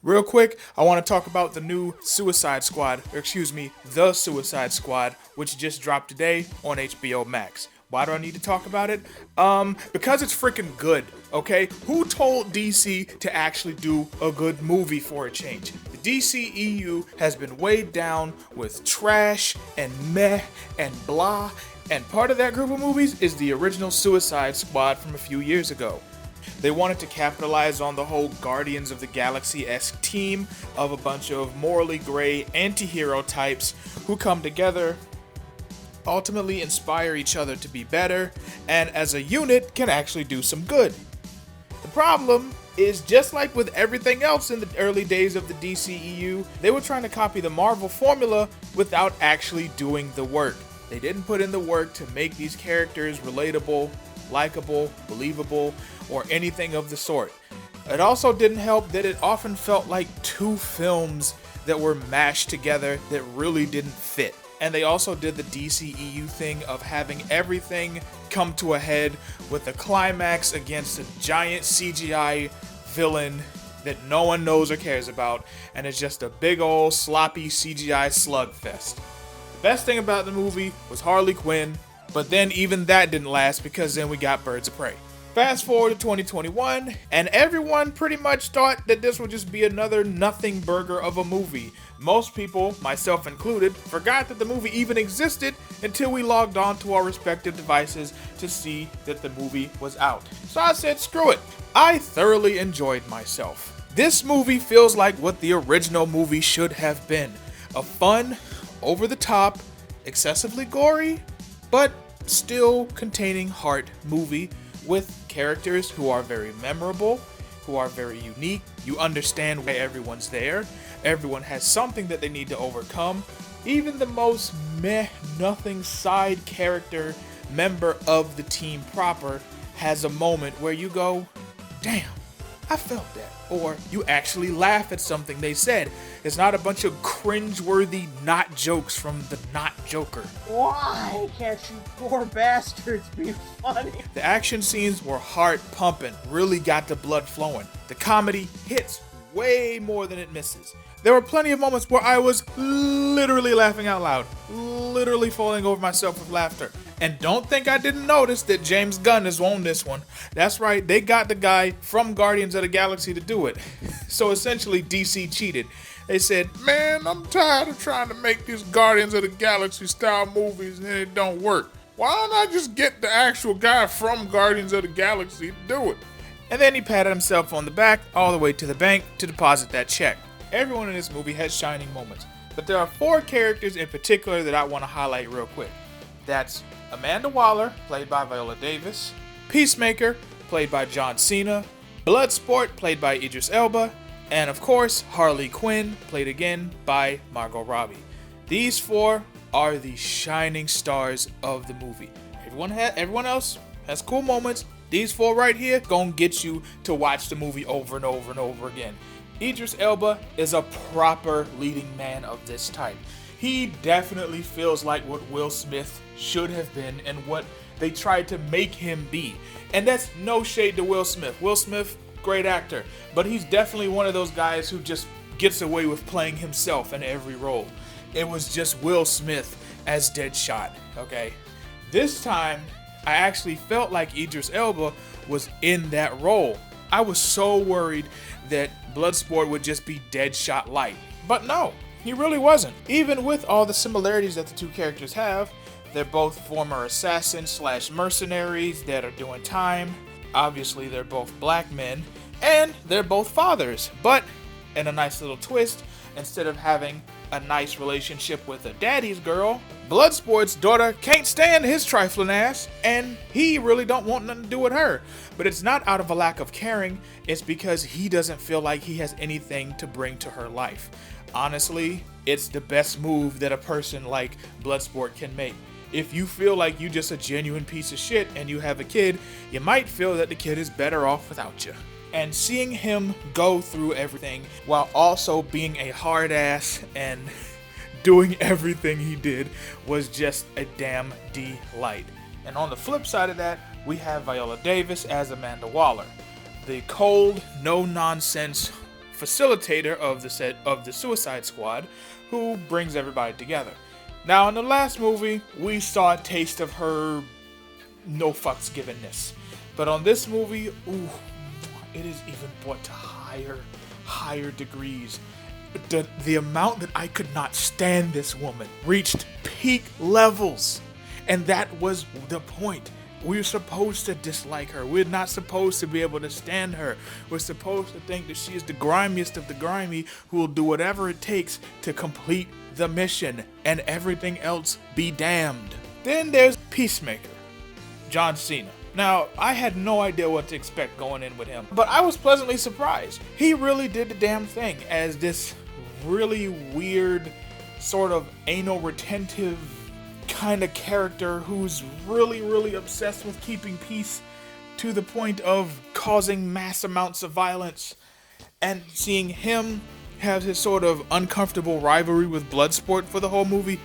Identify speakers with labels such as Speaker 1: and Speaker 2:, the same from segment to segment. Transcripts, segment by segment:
Speaker 1: Real quick, I want to talk about the new Suicide Squad, or excuse me, The Suicide Squad, which just dropped today on HBO Max. Why do I need to talk about it? Because it's freaking good, okay? Who told DC to actually do a good movie for a change? The DCEU has been weighed down with trash and meh and blah, and part of that group of movies is the original Suicide Squad from a few years ago. They wanted to capitalize on the whole Guardians of the Galaxy-esque team of a bunch of morally gray anti-hero types who come together, ultimately inspire each other to be better, and as a unit can actually do some good. The problem is, just like with everything else in the early days of the DCEU, they were trying to copy the Marvel formula without actually doing the work. They didn't put in the work to make these characters relatable, likable, believable, or anything of the sort. It also didn't help that it often felt like two films that were mashed together that really didn't fit. And they also did the DCEU thing of having everything come to a head with a climax against a giant CGI villain that no one knows or cares about, and it's just a big old sloppy CGI slugfest. The best thing about the movie was Harley Quinn, but then even that didn't last because then we got Birds of Prey. Fast forward to 2021, and everyone pretty much thought that this would just be another nothing burger of a movie. Most people, myself included, forgot that the movie even existed until we logged on to our respective devices to see that the movie was out. So I said, screw it. I thoroughly enjoyed myself. This movie feels like what the original movie should have been. A fun, over-the-top, excessively gory, but still containing heart movie with characters who are very memorable, who are very unique. You understand why everyone's there. Everyone has something that they need to overcome. Even the most nothing side character member of the team proper has a moment where you go, damn, I felt that. Or you actually laugh at something they said. It's not a bunch of cringeworthy not jokes from the not Joker.
Speaker 2: Why can't you poor bastards be funny?
Speaker 1: The action scenes were heart pumping, really got the blood flowing. The comedy hits way more than it misses. There were plenty of moments where I was literally laughing out loud, literally falling over myself with laughter. And don't think I didn't notice that James Gunn is on this one. That's right, they got the guy from Guardians of the Galaxy to do it. So essentially DC cheated. They said, man, I'm tired of trying to make these Guardians of the Galaxy style movies and it don't work. Why don't I just get the actual guy from Guardians of the Galaxy to do it? And then he patted himself on the back all the way to the bank to deposit that check. Everyone in this movie has shining moments, but there are 4 characters in particular that I want to highlight real quick. That's Amanda Waller, played by Viola Davis, Peacemaker, played by John Cena, Bloodsport, played by Idris Elba, and of course, Harley Quinn, played again by Margot Robbie. These 4 are the shining stars of the movie. Everyone else has cool moments. These 4 right here gonna get you to watch the movie over and over and over again. Idris Elba is a proper leading man of this type. He definitely feels like what Will Smith should have been and what they tried to make him be. And that's no shade to Will Smith. Will Smith, great actor, but he's definitely one of those guys who just gets away with playing himself in every role. It was just Will Smith as Deadshot, okay? This time, I actually felt like Idris Elba was in that role. I was so worried that Bloodsport would just be Deadshot light, but no. He really wasn't. Even with all the similarities that the 2 characters have, they're both former assassins slash mercenaries that are doing time. Obviously, they're both black men, and they're both fathers. But, in a nice little twist, instead of having a nice relationship with a daddy's girl, Bloodsport's daughter can't stand his trifling ass, and he really don't want nothing to do with her. But it's not out of a lack of caring, it's because he doesn't feel like he has anything to bring to her life. Honestly, it's the best move that a person like Bloodsport can make. If you feel like you just a genuine piece of shit and you have a kid, you might feel that the kid is better off without you. And seeing him go through everything while also being a hard ass and doing everything he did was just a damn delight. And on the flip side of that, we have Viola Davis as Amanda Waller. The cold, no-nonsense facilitator of the Suicide Squad, who brings everybody together. Now, in the last movie, we saw a taste of her no fucks givenness, but on this movie, ooh, it is even brought to higher degrees. The amount that I could not stand this woman reached peak levels, and that was the point. We're supposed to dislike her. We're not supposed to be able to stand her. We're supposed to think that she is the grimiest of the grimy who will do whatever it takes to complete the mission, and everything else be damned. Then there's Peacemaker, John Cena. Now, I had no idea what to expect going in with him, but I was pleasantly surprised. He really did the damn thing as this really weird, sort of anal retentive kind of character who's really obsessed with keeping peace to the point of causing mass amounts of violence. And seeing him have his sort of uncomfortable rivalry with Bloodsport for the whole movie,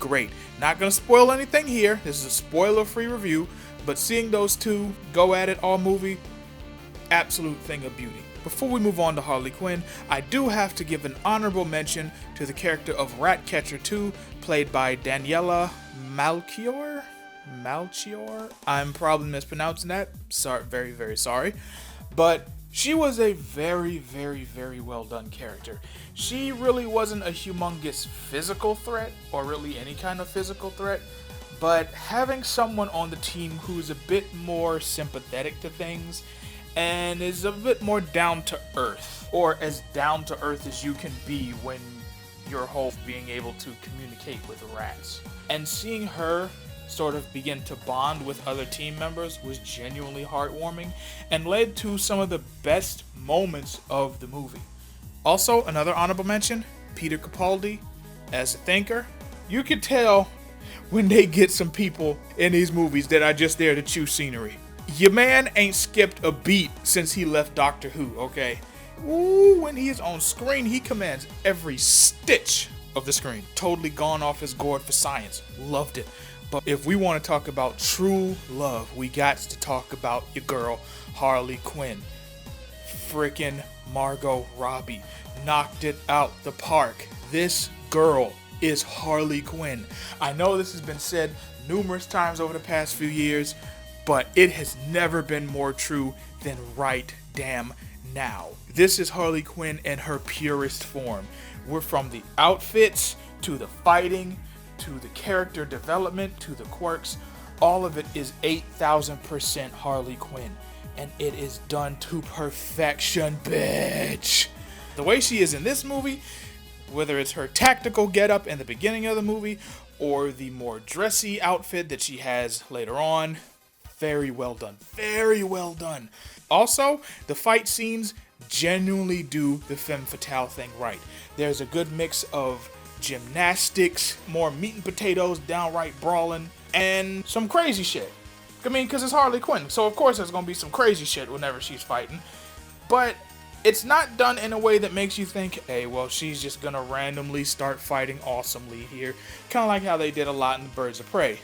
Speaker 1: great. Not gonna spoil anything here, this is a spoiler-free review, but seeing those two go at it all movie, absolute thing of beauty. Before we move on to Harley Quinn, I do have to give an honorable mention to the character of Ratcatcher 2, played by Daniela Melchior? I'm probably mispronouncing that. Sorry, very sorry. But she was a very well done character. She really wasn't a humongous physical threat, or really any kind of physical threat, but having someone on the team who's a bit more sympathetic to things and is a bit more down to earth, or as down to earth as you can be when your whole being able to communicate with rats. And seeing her sort of begin to bond with other team members was genuinely heartwarming and led to some of the best moments of the movie. Also, another honorable mention, Peter Capaldi as a thinker. You could tell when they get some people in these movies that are just there to chew scenery. Your man ain't skipped a beat since he left Doctor Who, okay? Ooh, when he is on screen, he commands every stitch of the screen. Totally gone off his gourd for science. Loved it. But if we want to talk about true love, we got to talk about your girl, Harley Quinn. Frickin' Margot Robbie knocked it out the park. This girl is Harley Quinn. I know this has been said numerous times over the past few years, but it has never been more true than right damn now. This is Harley Quinn in her purest form. We're from the outfits, to the fighting, to the character development, to the quirks. All of it is 8,000% Harley Quinn. And it is done to perfection, bitch. The way she is in this movie, whether it's her tactical getup in the beginning of the movie, or the more dressy outfit that she has later on, very well done. Very well done. Also, the fight scenes genuinely do the femme fatale thing right. There's a good mix of gymnastics, more meat and potatoes, downright brawling, and some crazy shit. I mean, because it's Harley Quinn, so of course there's going to be some crazy shit whenever she's fighting. But it's not done in a way that makes you think, hey, well, she's just going to randomly start fighting awesomely here. Kind of like how they did a lot in the Birds of Prey.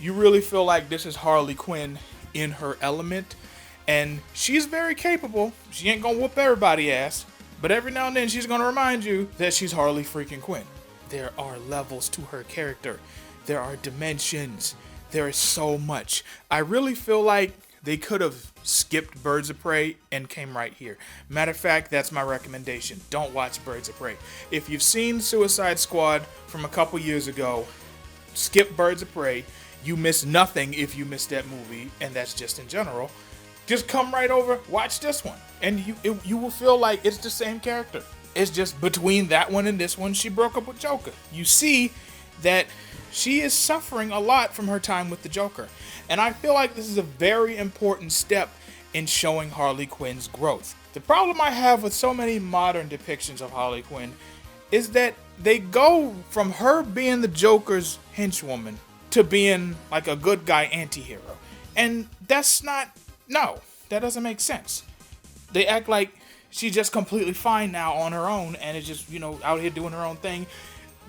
Speaker 1: You really feel like this is Harley Quinn in her element, and she's very capable. She ain't gonna whoop everybody's ass, but every now and then she's gonna remind you that she's Harley freaking Quinn. There are levels to her character. There are dimensions. There is so much. I really feel like they could have skipped Birds of Prey and came right here. Matter of fact, that's my recommendation. Don't watch Birds of Prey. If you've seen Suicide Squad from a couple years ago, skip Birds of Prey. You miss nothing if you miss that movie, and that's just in general. Just come right over, watch this one, and you will feel like it's the same character. It's just between that one and this one, she broke up with Joker. You see that she is suffering a lot from her time with the Joker, and I feel like this is a very important step in showing Harley Quinn's growth. The problem I have with so many modern depictions of Harley Quinn is that they go from her being the Joker's henchwoman to being like a good guy anti-hero. And that's not, no, that doesn't make sense. They act like she's just completely fine now on her own and is just, out here doing her own thing.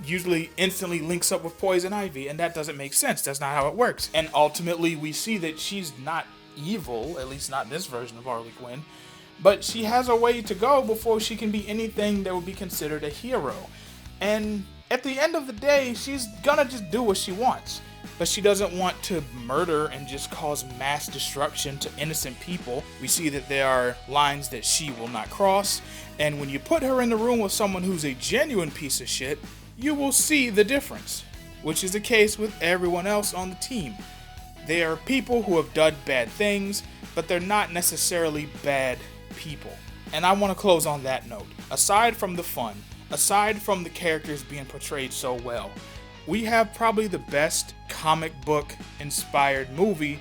Speaker 1: Usually instantly links up with Poison Ivy, and that doesn't make sense. That's not how it works. And ultimately we see that she's not evil, at least not in this version of Harley Quinn, But she has a way to go before she can be anything that would be considered a hero. And at the end of the day, she's gonna just do what she wants. But she doesn't want to murder and just cause mass destruction to innocent people. We see that there are lines that she will not cross. And when you put her in the room with someone who's a genuine piece of shit, you will see the difference. Which is the case with everyone else on the team. They are people who have done bad things, but they're not necessarily bad people. And I want to close on that note. Aside from the fun, aside from the characters being portrayed so well, we have probably the best comic book inspired movie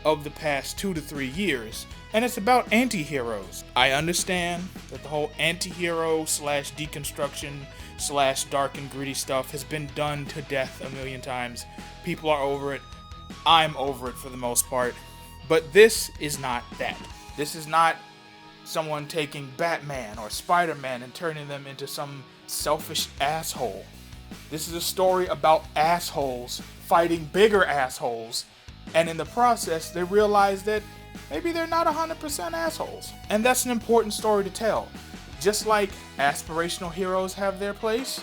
Speaker 1: of the past 2 to 3 years. And it's about anti-heroes. I understand that the whole anti-hero / deconstruction / dark and gritty stuff has been done to death a million times. People are over it. I'm over it for the most part. But this is not that. This is not someone taking Batman or Spider-Man and turning them into some selfish asshole. This is a story about assholes fighting bigger assholes, and in the process they realize that maybe they're not 100% assholes. And that's an important story to tell. Just like aspirational heroes have their place,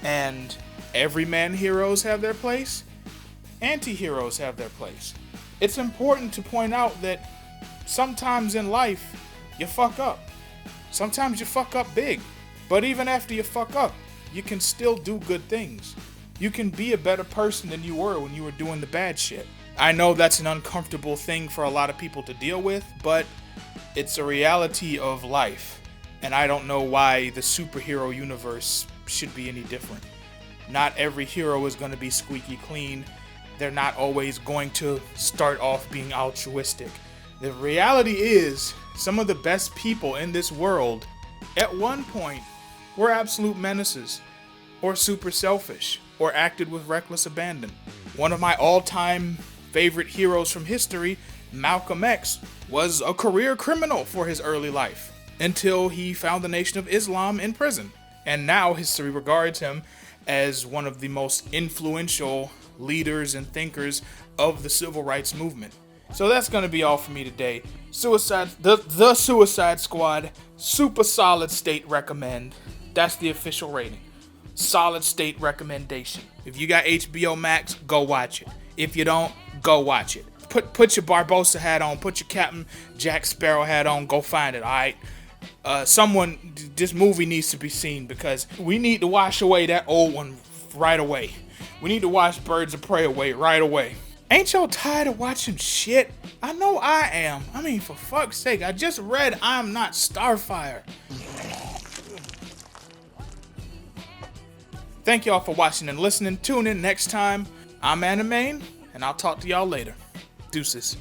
Speaker 1: and everyman heroes have their place, anti-heroes have their place. It's important to point out that sometimes in life, you fuck up. Sometimes you fuck up big. But even after you fuck up, you can still do good things. You can be a better person than you were when you were doing the bad shit. I know that's an uncomfortable thing for a lot of people to deal with, but it's a reality of life. And I don't know why the superhero universe should be any different. Not every hero is going to be squeaky clean. They're not always going to start off being altruistic. The reality is, some of the best people in this world, at one point, were absolute menaces, or super selfish, or acted with reckless abandon. One of my all-time favorite heroes from history, Malcolm X, was a career criminal for his early life, until he found the Nation of Islam in prison. And now history regards him as one of the most influential leaders and thinkers of the civil rights movement. So that's going to be all for me today. The Suicide Squad, super solid state recommend. That's the official rating. Solid state recommendation. If you got HBO Max, go watch it. If you don't, go watch it. Put your Barbossa hat on, put your Captain Jack Sparrow hat on, go find it, alright? This movie needs to be seen because we need to wash away that old one right away. We need to wash Birds of Prey away right away. Ain't y'all tired of watching shit? I know I am. I mean, for fuck's sake, I just read I'm Not Starfire. Thank y'all for watching and listening. Tune in next time. I'm Animane, and I'll talk to y'all later. Deuces.